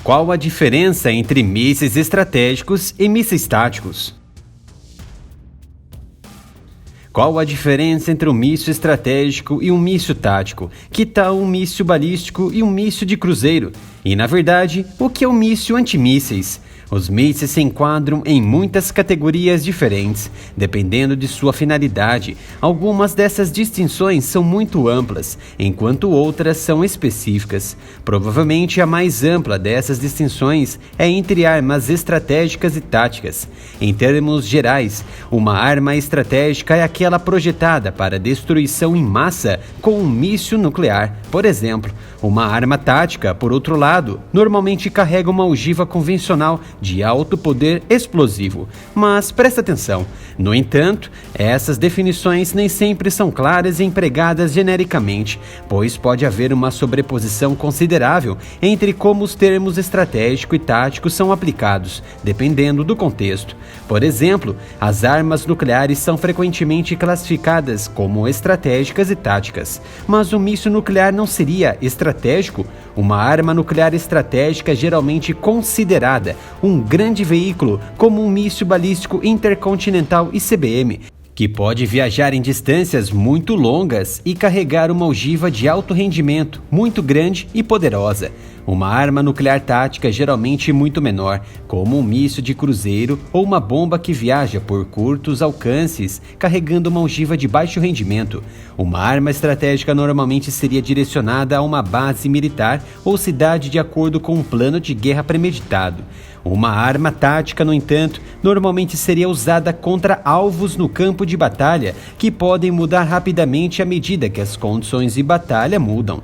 Qual a diferença entre mísseis estratégicos e mísseis táticos? Qual a diferença entre um míssil estratégico e um míssil tático? Que tal um míssil balístico e um míssil de cruzeiro? E, na verdade, o que é um míssil antimísseis? Os mísseis se enquadram em muitas categorias diferentes, dependendo de sua finalidade. Algumas dessas distinções são muito amplas, enquanto outras são específicas. Provavelmente a mais ampla dessas distinções é entre armas estratégicas e táticas. Em termos gerais, uma arma estratégica é aquela projetada para destruição em massa com um míssil nuclear. Por exemplo, uma arma tática, por outro lado, normalmente carrega uma ogiva convencional de alto poder explosivo. Mas presta atenção, no entanto, essas definições nem sempre são claras e empregadas genericamente, pois pode haver uma sobreposição considerável entre como os termos estratégico e tático são aplicados, dependendo do contexto. Por exemplo, as armas nucleares são frequentemente classificadas como estratégicas e táticas, mas um míssil nuclear não seria estratégico? Uma arma nuclear estratégica é geralmente considerada um grande veículo, como um míssil balístico intercontinental ICBM, que pode viajar em distâncias muito longas e carregar uma ogiva de alto rendimento, muito grande e poderosa. Uma arma nuclear tática é geralmente muito menor, como um míssil de cruzeiro ou uma bomba que viaja por curtos alcances, carregando uma ogiva de baixo rendimento. Uma arma estratégica normalmente seria direcionada a uma base militar ou cidade de acordo com um plano de guerra premeditado. Uma arma tática, no entanto, normalmente seria usada contra alvos no campo de batalha, que podem mudar rapidamente à medida que as condições de batalha mudam.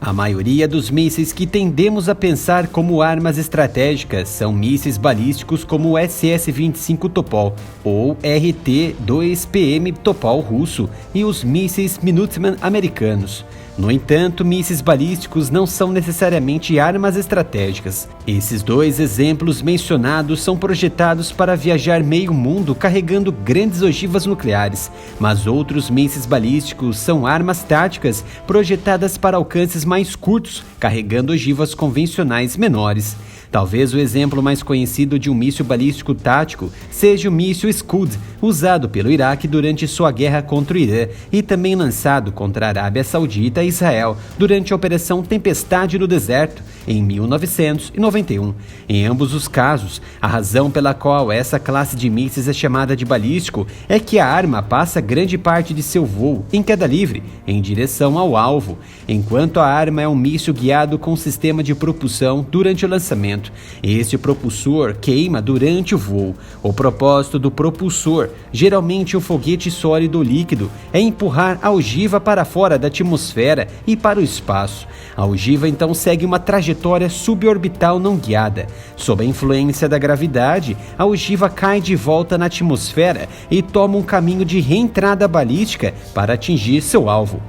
A maioria dos mísseis que tendemos a pensar como armas estratégicas são mísseis balísticos como o SS-25 Topol ou RT-2PM Topol russo e os mísseis Minuteman americanos. No entanto, mísseis balísticos não são necessariamente armas estratégicas. Esses dois exemplos mencionados são projetados para viajar meio mundo carregando grandes ogivas nucleares, mas outros mísseis balísticos são armas táticas projetadas para alcances mais curtos, carregando ogivas convencionais menores. Talvez o exemplo mais conhecido de um míssil balístico tático seja o míssil Scud, usado pelo Iraque durante sua guerra contra o Irã e também lançado contra a Arábia Saudita e Israel durante a Operação Tempestade no Deserto, em 1991. Em ambos os casos, a razão pela qual essa classe de mísseis é chamada de balístico é que a arma passa grande parte de seu voo em queda livre, em direção ao alvo, enquanto a arma é um míssil guiado com sistema de propulsão durante o lançamento. Este propulsor queima durante o voo. O propósito do propulsor, geralmente um foguete sólido ou líquido, é empurrar a ogiva para fora da atmosfera e para o espaço. A ogiva então segue uma trajetória suborbital não guiada. Sob a influência da gravidade, a ogiva cai de volta na atmosfera e toma um caminho de reentrada balística para atingir seu alvo.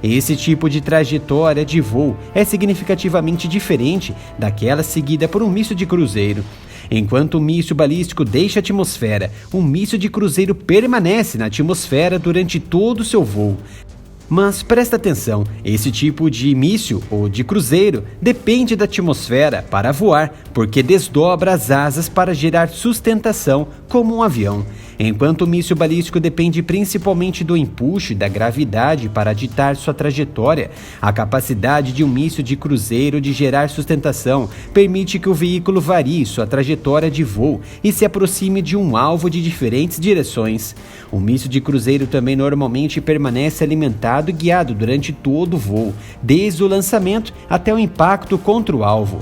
Esse tipo de trajetória de voo é significativamente diferente daquela seguida por um míssil de cruzeiro. Enquanto um míssil balístico deixa a atmosfera, um míssil de cruzeiro permanece na atmosfera durante todo o seu voo. Mas presta atenção, esse tipo de míssil ou de cruzeiro depende da atmosfera para voar, porque desdobra as asas para gerar sustentação como um avião. Enquanto o míssil balístico depende principalmente do empuxo e da gravidade para ditar sua trajetória, a capacidade de um míssil de cruzeiro de gerar sustentação permite que o veículo varie sua trajetória de voo e se aproxime de um alvo de diferentes direções. O míssil de cruzeiro também normalmente permanece alimentado e guiado durante todo o voo, desde o lançamento até o impacto contra o alvo.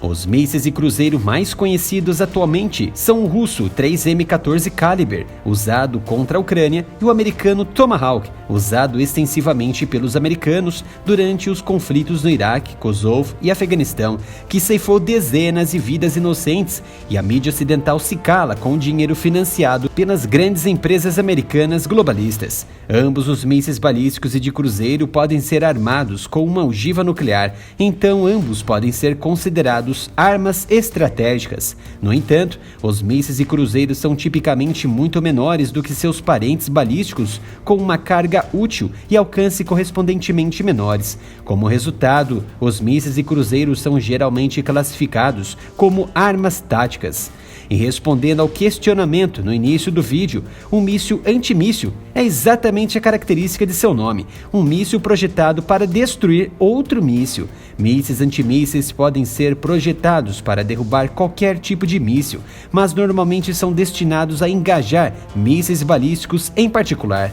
Os mísseis de cruzeiro mais conhecidos atualmente são o russo 3M14 Caliber, usado contra a Ucrânia, e o americano Tomahawk, usado extensivamente pelos americanos durante os conflitos no Iraque, Kosovo e Afeganistão, que ceifou dezenas de vidas inocentes, e a mídia ocidental se cala com o dinheiro financiado pelas grandes empresas americanas globalistas. Ambos os mísseis balísticos e de cruzeiro podem ser armados com uma ogiva nuclear, então ambos podem ser considerados denominados armas estratégicas. No entanto, os mísseis e cruzeiros são tipicamente muito menores do que seus parentes balísticos, com uma carga útil e alcance correspondentemente menores. Como resultado, os mísseis e cruzeiros são geralmente classificados como armas táticas. E respondendo ao questionamento no início do vídeo, um míssil antimíssil é exatamente a característica de seu nome, um míssil projetado para destruir outro míssil. Mísseis antimísseis podem ser projetados para derrubar qualquer tipo de míssil, mas normalmente são destinados a engajar mísseis balísticos em particular.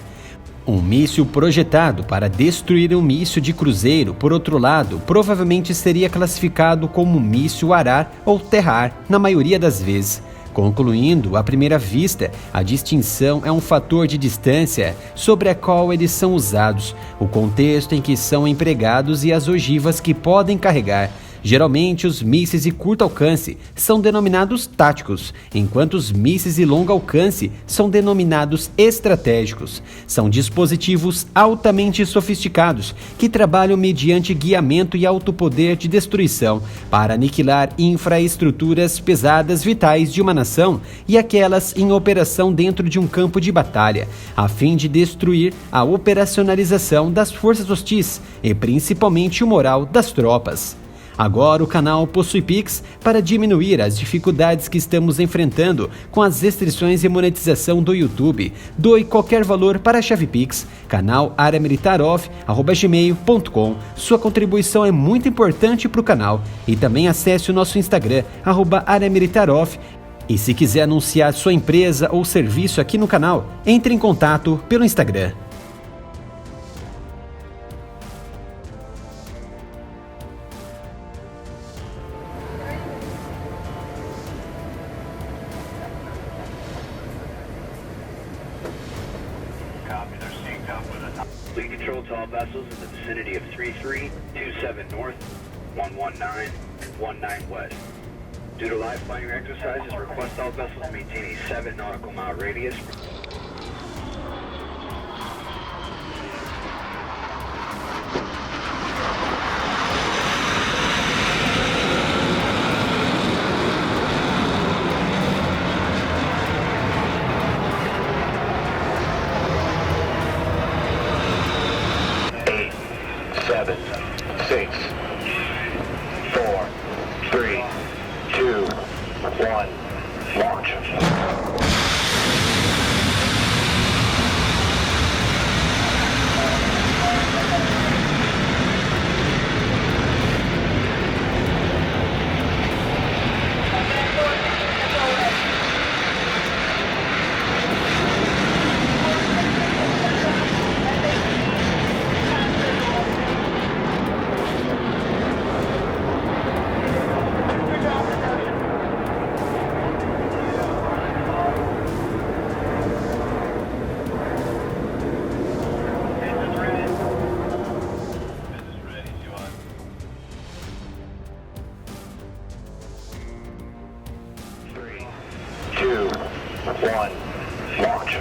Um míssil projetado para destruir um míssil de cruzeiro, por outro lado, provavelmente seria classificado como míssil arar ou terra-ar, na maioria das vezes. Concluindo, à primeira vista, a distinção é um fator de distância sobre a qual eles são usados, o contexto em que são empregados e as ogivas que podem carregar. Geralmente, os mísseis de curto alcance são denominados táticos, enquanto os mísseis de longo alcance são denominados estratégicos. São dispositivos altamente sofisticados que trabalham mediante guiamento e alto poder de destruição para aniquilar infraestruturas pesadas vitais de uma nação e aquelas em operação dentro de um campo de batalha, a fim de destruir a operacionalização das forças hostis e principalmente o moral das tropas. Agora o canal possui Pix para diminuir as dificuldades que estamos enfrentando com as restrições e monetização do YouTube. Doe qualquer valor para a chave Pix, canal areamilitaroff@gmail.com. Sua contribuição é muito importante para o canal. E também acesse o nosso Instagram, @areamilitaroff. E se quiser anunciar sua empresa ou serviço aqui no canal, entre em contato pelo Instagram. Fleet control to all vessels in the vicinity of 3327 North, 11919 West. Due to live firing exercises, request all vessels maintain a 7 nautical mile radius. Seven, 6, 4, 3, 2, 1, launch. Two, one, launch.